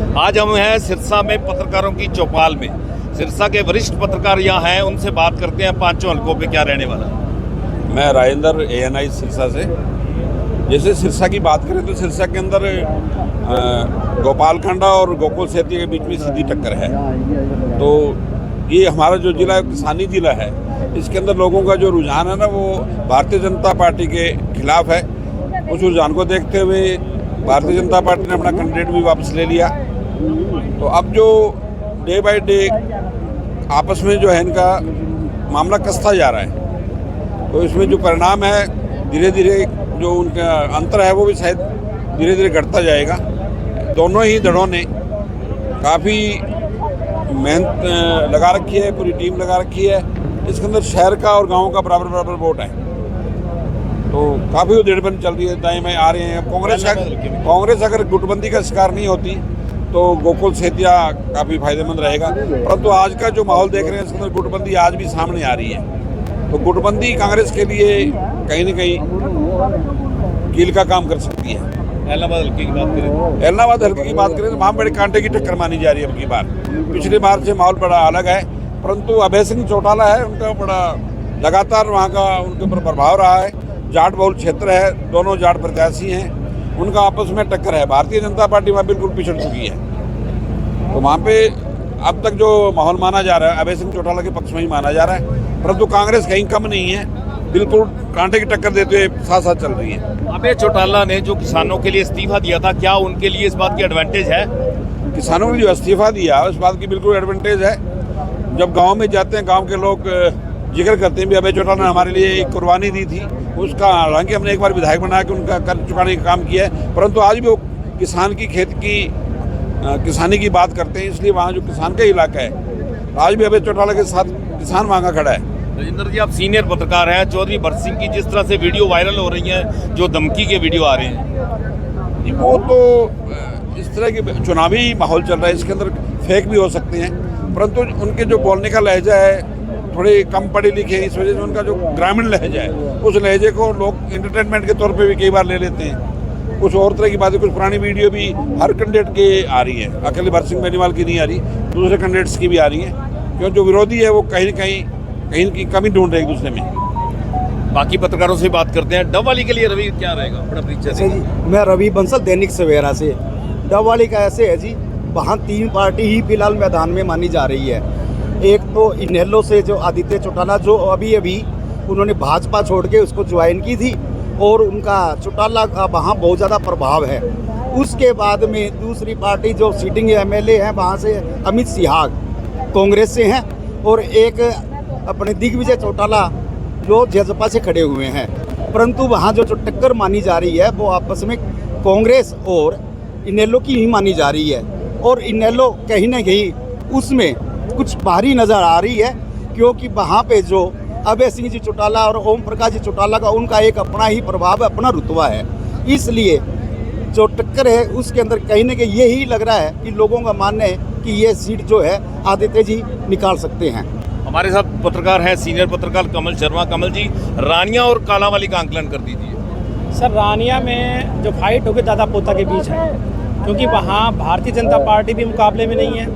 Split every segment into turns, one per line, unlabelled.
आज हम हैं सिरसा में पत्रकारों की चौपाल में। सिरसा के वरिष्ठ पत्रकार यहाँ हैं, उनसे बात करते हैं पांचों हलकों पे क्या रहने वाला।
मैं राजेंद्र ANI सिरसा से। जैसे सिरसा की बात करें तो सिरसा के अंदर गोपालकांडा और गोकुल सेतिया के बीच में सीधी टक्कर है। तो ये हमारा जो जिला है किसानी जिला है, इसके अंदर लोगों का जो रुझान है ना वो भारतीय जनता पार्टी के खिलाफ है। उस रुझान को देखते हुए भारतीय जनता पार्टी ने अपना कैंडिडेट भी वापस ले लिया। तो अब जो डे बाय डे आपस में जो है इनका मामला कसता जा रहा है, तो इसमें जो परिणाम है धीरे धीरे जो उनका अंतर है वो भी शायद धीरे धीरे घटता जाएगा। दोनों ही दलों ने काफ़ी मेहनत लगा रखी है, पूरी टीम लगा रखी है। इसके अंदर शहर का और गाँव का बराबर बराबर वोट है, तो काफ़ी उधेड़बन चल रही है, दाएं बाएं आ रहे हैं। कांग्रेस अगर गुटबंदी का शिकार नहीं होती तो गोकुल सेतिया काफ़ी फायदेमंद रहेगा। परंतु आज का जो माहौल देख रहे हैं इसके अंदर गुटबंदी आज भी सामने आ रही है। तो गुटबंदी कांग्रेस के लिए कहीं न कहीं कील का काम कर सकती है।
एलनाबाद हल्के की बात करें,
एलनाबाद हल्के की बात करें तो वहाँ बड़े कांटे की टक्कर मानी जा रही है। अब की बार पिछली बार से माहौल बड़ा अलग है, परंतु अभय सिंह चौटाला है, उनका बड़ा लगातार वहाँ का उनके ऊपर प्रभाव रहा है। जाट बहुल क्षेत्र है, दोनों जाट प्रत्याशी हैं, उनका आपस में टक्कर है। भारतीय जनता पार्टी वहाँ बिल्कुल पिछड़ चुकी है। तो वहाँ पे अब तक जो माहौल माना जा रहा है अभय सिंह चौटाला के पक्ष में ही माना जा रहा है, परंतु कांग्रेस कहीं कम नहीं है, बिल्कुल कांटे की टक्कर देते हुए साथ साथ चल रही है।
अभय चौटाला ने जो किसानों के लिए इस्तीफा दिया था, क्या उनके लिए इस बात की एडवांटेज है?
किसानों ने जो इस्तीफा दिया उस बात की बिल्कुल एडवांटेज है। जब गाँव में जाते हैं गाँव के लोग जिक्र करते हैं भी अभय चौटाला ने हमारे लिए एक कुर्बानी दी थी, उसका हालांकि हमने एक बार विधायक बना के उनका कर्ज चुकाने का काम किया है, परंतु आज भी वो किसान की खेत की किसानी की बात करते हैं। इसलिए वहाँ जो किसान का इलाका है आज भी अभय चौटाला के साथ किसान वहाँ खड़ा है।
राजेंद्र जी, आप सीनियर पत्रकार हैं। चौधरी भरत सिंह की जिस तरह से वीडियो वायरल हो रही हैं, जो धमकी के वीडियो आ रहे हैं,
वो तो इस तरह के चुनावी माहौल चल रहा है, इसके अंदर फेक भी हो सकते हैं, परंतु उनके जो बोलने का लहजा है थोड़े कम पढ़े लिखे हैं, इस वजह से उनका जो ग्रामीण लहजा है उस लहजे को लोग एंटरटेनमेंट के तौर पे भी कई बार ले लेते हैं। कुछ और तरह की बातें, कुछ पुरानी वीडियो भी हर कैंडिडेट के आ रही है, अकेले भरत सिंह बेनीवाल की नहीं आ रही, दूसरे कैंडिडेट्स की भी आ रही है, क्योंकि जो विरोधी है वो कहीं न कहीं की कमी ढूंढ रहे एक दूसरे में।
बाकी पत्रकारों से बात करते हैं। डबवाली के लिए रवि क्या रहेगा, बड़ा परिचय
जी? मैं रवि बंसल दैनिक सवेरा से। डबवाली का ऐसे है जी, वहाँ 3 पार्टी ही फिलहाल मैदान में मानी जा रही है। एक तो इनेलो से जो आदित्य चौटाला, जो अभी उन्होंने भाजपा छोड़ के उसको ज्वाइन की थी और उनका चौटाला का वहाँ बहुत ज़्यादा प्रभाव है। उसके बाद में दूसरी पार्टी जो सीटिंग MLA हैं वहाँ से अमित सिहाग कांग्रेस से हैं, और एक अपने दिग्विजय चौटाला जो जजपा से खड़े हुए हैं। परंतु वहाँ जो टक्कर मानी जा रही है वो आपस में कांग्रेस और इनेलो की ही मानी जा रही है, और इनेलो कहीं ना कहीं उसमें कुछ भारी नज़र आ रही है, क्योंकि वहाँ पे जो अभय सिंह जी चौटाला और ओम प्रकाश जी चौटाला का उनका एक अपना ही प्रभाव, अपना रुतबा है। इसलिए जो टक्कर है उसके अंदर कहीं ना कहीं यही लग रहा है कि लोगों का मानना है कि ये सीट जो है आदित्य जी निकाल सकते हैं।
हमारे साथ पत्रकार हैं सीनियर पत्रकार कमल शर्मा। कमल जी, रानिया और कालावाली का आंकलन कर दीजिए।
सर, रानिया में जो फाइट होगी दादा पोता के बीच है, क्योंकि वहाँ भारतीय जनता पार्टी भी मुकाबले में नहीं है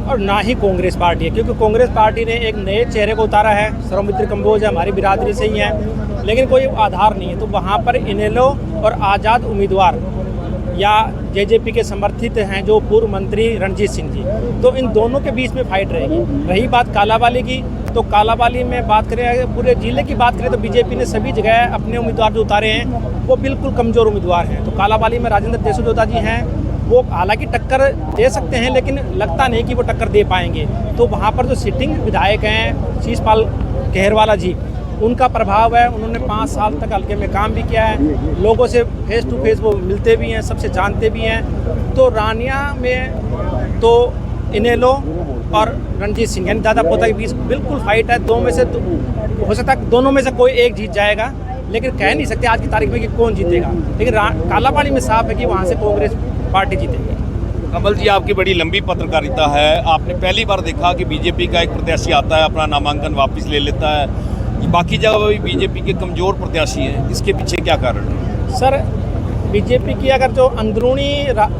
और ना ही कांग्रेस पार्टी है, क्योंकि कांग्रेस पार्टी ने एक नए चेहरे को उतारा है। सौमित्र कंबोज है, हमारी बिरादरी से ही है, लेकिन कोई आधार नहीं है। तो वहाँ पर इनेलो और आज़ाद उम्मीदवार या JJP के समर्थित हैं जो पूर्व मंत्री रणजीत सिंह जी, तो इन दोनों के बीच में फाइट रहेगी। रही बात कालावाली की, तो कालावाली में बात करें, पूरे जिले की बात करें तो बीजेपी ने सभी जगह अपने उम्मीदवार जो उतारे हैं वो बिल्कुल कमज़ोर उम्मीदवार हैं। तो कालावाली में राजेंद्र देशोजोधा जी हैं, वो हालांकि टक्कर दे सकते हैं, लेकिन लगता नहीं कि वो टक्कर दे पाएंगे। तो वहाँ पर जो सिटिंग विधायक हैं शीशपाल खेरवाला जी, उनका प्रभाव है। उन्होंने 5 साल तक हल्के में काम भी किया है, लोगों से फेस टू फेस वो मिलते भी हैं, सबसे जानते भी हैं। तो रानिया में तो इनेलो और रणजीत सिंह यानी दादा पोता के बीच बिल्कुल फाइट है। दो में से हो सकता है दोनों में से कोई एक जीत जाएगा, लेकिन कह नहीं सकते आज की तारीख में कि कौन जीतेगा। लेकिन कालापानी में साफ है कि वहाँ से कांग्रेस पार्टी जीतेगी।
कमल जी, आपकी बड़ी लंबी पत्रकारिता है, आपने पहली बार देखा कि बीजेपी का एक प्रत्याशी आता है, अपना नामांकन वापस ले लेता है, बाकी जगह भी बीजेपी के कमज़ोर प्रत्याशी हैं, इसके पीछे क्या कारण है?
सर, बीजेपी की अगर जो अंदरूनी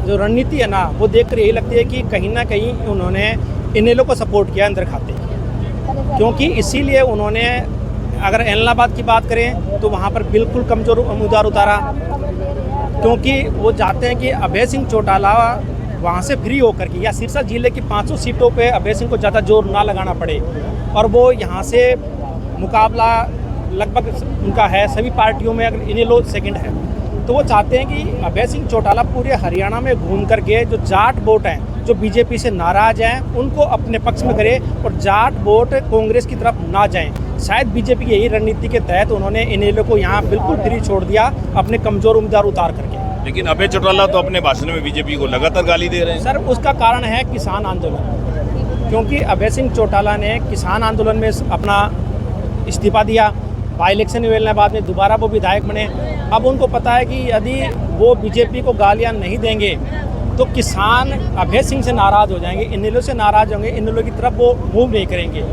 जो रणनीति है ना, वो देखकर यही लगती है कि कहीं ना कहीं उन्होंने इनेलो को सपोर्ट किया अंदर खाते, क्योंकि इसीलिए उन्होंने अगर एलनाबाद की बात करें तो वहाँ पर बिल्कुल कमज़ोर उम्मीदवार उतारा, क्योंकि वो चाहते हैं कि अभय सिंह चौटाला वहाँ से फ्री होकर के या सिरसा जिले की 500 सीटों पे अभय सिंह को ज़्यादा जोर ना लगाना पड़े, और वो यहाँ से मुकाबला लगभग उनका है सभी पार्टियों में। अगर इनेलो सेकंड है तो वो चाहते हैं कि अभय सिंह चौटाला पूरे हरियाणा में घूम करके जो जाट वोट हैं, जो बीजेपी से नाराज़ हैं, उनको अपने पक्ष में करे और जाट वोट कांग्रेस की तरफ ना जाएं। शायद बीजेपी की यही रणनीति के तहत उन्होंने इनेलो को यहाँ बिल्कुल फ्री छोड़ दिया अपने कमज़ोर उम्मीदवार उतार करके।
लेकिन अभय चौटाला तो अपने भाषण में बीजेपी को लगातार गाली दे रहे हैं।
सर, उसका कारण है किसान आंदोलन, क्योंकि अभय सिंह चौटाला ने किसान आंदोलन में अपना इस्तीफा दिया, बाई इलेक्शन हुए बाद में दोबारा वो विधायक बने। अब उनको पता है कि यदि वो बीजेपी को गालियां नहीं देंगे तो किसान अभय सिंह से नाराज़ हो जाएंगे, इनेलो से नाराज़ होंगे, इनेलो की तरफ वो मूव नहीं करेंगे।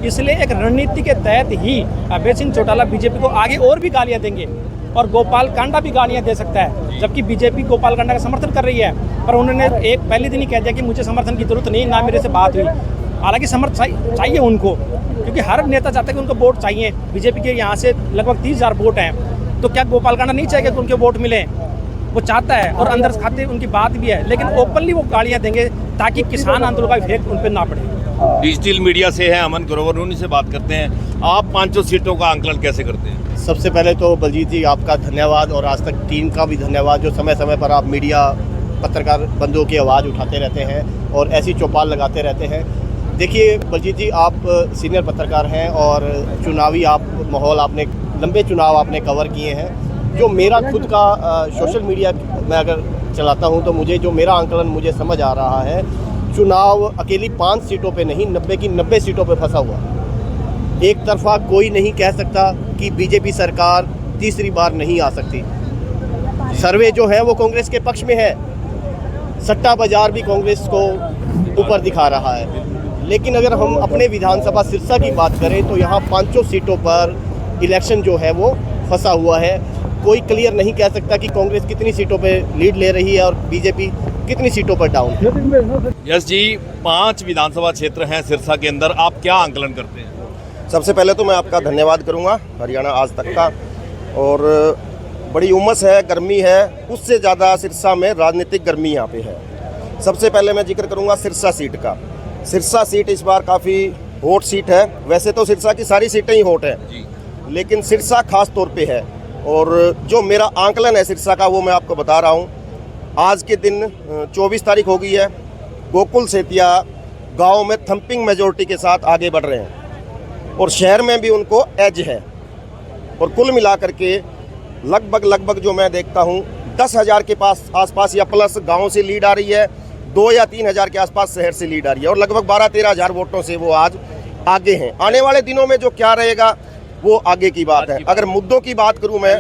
इसलिए एक रणनीति के तहत ही अभय सिंह चौटाला बीजेपी को आगे और भी गालियां देंगे, और गोपाल कांडा भी गालियां दे सकता है, जबकि बीजेपी गोपाल कांडा का समर्थन कर रही है। पर उन्होंने एक पहले दिन ही कह दिया कि मुझे समर्थन की जरूरत नहीं, ना मेरे से बात हुई। हालांकि समर्थन चाहिए उनको, क्योंकि हर नेता चाहता है कि उनको वोट चाहिए। बीजेपी के यहाँ से लगभग 30,000 वोट हैं, तो क्या गोपाल कांडा नहीं चाहेगा कि उनके वोट मिले? वो चाहता है, और अंदर खाते उनकी बात भी है, लेकिन ओपनली वो गालियाँ देंगे ताकि किसान आंदोलन का इफेक्ट उन पर ना पड़े।
डिजिटल मीडिया से है अमन ग्रोवर, उन्हीं से बात करते हैं। आप 500 सीटों का आंकलन कैसे करते हैं?
सबसे पहले तो बलजीत जी आपका धन्यवाद, और आज तक टीम का भी धन्यवाद, जो समय समय पर आप मीडिया पत्रकार बंधुओं की आवाज़ उठाते रहते हैं और ऐसी चौपाल लगाते रहते हैं। देखिए बलजीत जी, आप सीनियर पत्रकार हैं और चुनावी माहौल आपने, लंबे चुनाव आपने कवर किए हैं। जो मेरा खुद का सोशल मीडिया मैं अगर चलाता हूं तो मुझे जो मेरा आंकलन मुझे समझ आ रहा है, चुनाव अकेली 5 सीटों पे नहीं, 90 की 90 सीटों पे फंसा हुआ। एक तरफा कोई नहीं कह सकता कि बीजेपी सरकार तीसरी बार नहीं आ सकती। सर्वे जो है वो कांग्रेस के पक्ष में है, सट्टा बाजार भी कांग्रेस को ऊपर दिखा रहा है। लेकिन अगर हम अपने विधानसभा सिरसा की बात करें तो यहाँ 500 सीटों पर इलेक्शन जो है वो फंसा हुआ है। कोई क्लियर नहीं कह सकता कि कांग्रेस कितनी सीटों पे लीड ले रही है और बीजेपी कितनी सीटों पर डाउन है।
यस जी, 5 विधानसभा क्षेत्र हैं सिरसा के अंदर, आप क्या आंकलन करते हैं?
सबसे पहले तो मैं आपका धन्यवाद करूंगा हरियाणा आज तक का, और बड़ी उमस है, गर्मी है, उससे ज़्यादा सिरसा में राजनीतिक गर्मी यहाँ पे है। सबसे पहले मैं जिक्र करूंगा सिरसा सीट का। सिरसा सीट इस बार काफ़ी हॉट सीट है। वैसे तो सिरसा की सारी सीटें ही हॉट हैं, लेकिन सिरसा खास तौर पे है। और जो मेरा आंकलन है सिरसा का वो मैं आपको बता रहा हूँ। आज के दिन 24 तारीख हो गई है, गोकुल सेतिया गांव में थंपिंग मेजोरिटी के साथ आगे बढ़ रहे हैं और शहर में भी उनको एज है। और कुल मिलाकर के लगभग जो मैं देखता हूँ 10,000 के आसपास या प्लस गाँव से लीड आ रही है, 2 या 3,000 के आसपास शहर से लीड आ रही है, और लगभग 12-13,000 वोटों से वो आज आगे हैं। आने वाले दिनों में जो क्या रहेगा वो आगे की बात है। अगर मुद्दों की बात करूं मैं,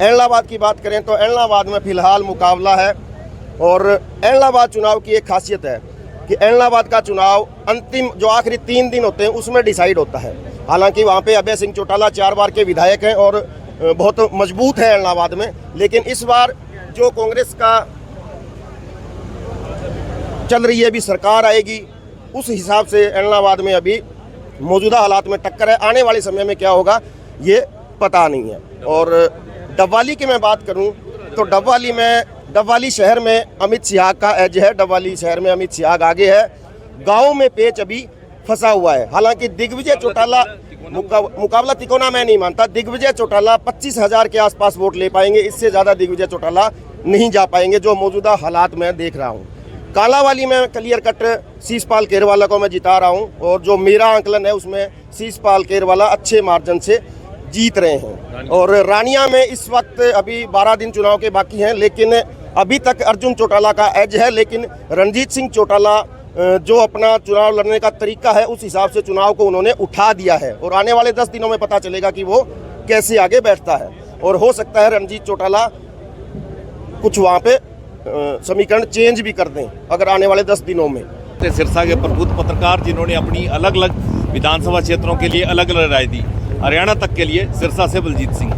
एलनाबाद की बात करें तो एलनाबाद में फिलहाल मुकाबला है। और एलनाबाद चुनाव की एक खासियत है कि एलनाबाद का चुनाव अंतिम जो आखिरी 3 दिन होते हैं उसमें डिसाइड होता है। हालांकि वहाँ पे अभय सिंह चौटाला 4 बार के विधायक हैं और बहुत मजबूत है एलनाबाद में, लेकिन इस बार जो कांग्रेस का चल रही है, अभी सरकार आएगी, उस हिसाब से एलनाबाद में अभी मौजूदा हालात में टक्कर है। आने वाले समय में क्या होगा ये पता नहीं है। और डबवाली की मैं बात करूं तो डबवाली शहर में अमित सियाग का एज है। डबवाली शहर में अमित सियाग आगे है, गांव में पेच अभी फंसा हुआ है। हालांकि दिग्विजय चौटाला, मुकाबला तिकोना मैं नहीं मानता, दिग्विजय चौटाला 25,000 के आसपास वोट ले पाएंगे, इससे ज़्यादा दिग्विजय चौटाला नहीं जा पाएंगे, जो मौजूदा हालात में देख रहा हूँ। कालावाली में क्लियर कट शीशपाल केरवाला को मैं जिता रहा हूं, और जो मेरा आंकलन है उसमें शीशपाल केरवाला अच्छे मार्जिन से जीत रहे हैं। और रानिया में इस वक्त अभी 12 दिन चुनाव के बाकी हैं, लेकिन अभी तक अर्जुन चौटाला का एज है। लेकिन रणजीत सिंह चौटाला जो अपना चुनाव लड़ने का तरीका है उस हिसाब से चुनाव को उन्होंने उठा दिया है, और आने वाले 10 दिनों में पता चलेगा कि वो कैसे आगे बैठता है। और हो सकता है रणजीत चौटाला कुछ वहाँ पे समीकरण चेंज भी कर दें अगर आने वाले 10 दिनों में।
सिरसा के प्रबुद्ध पत्रकार जिन्होंने अपनी अलग अलग विधानसभा क्षेत्रों के लिए अलग अलग राय दी। हरियाणा तक के लिए सिरसा से बलजीत सिंह।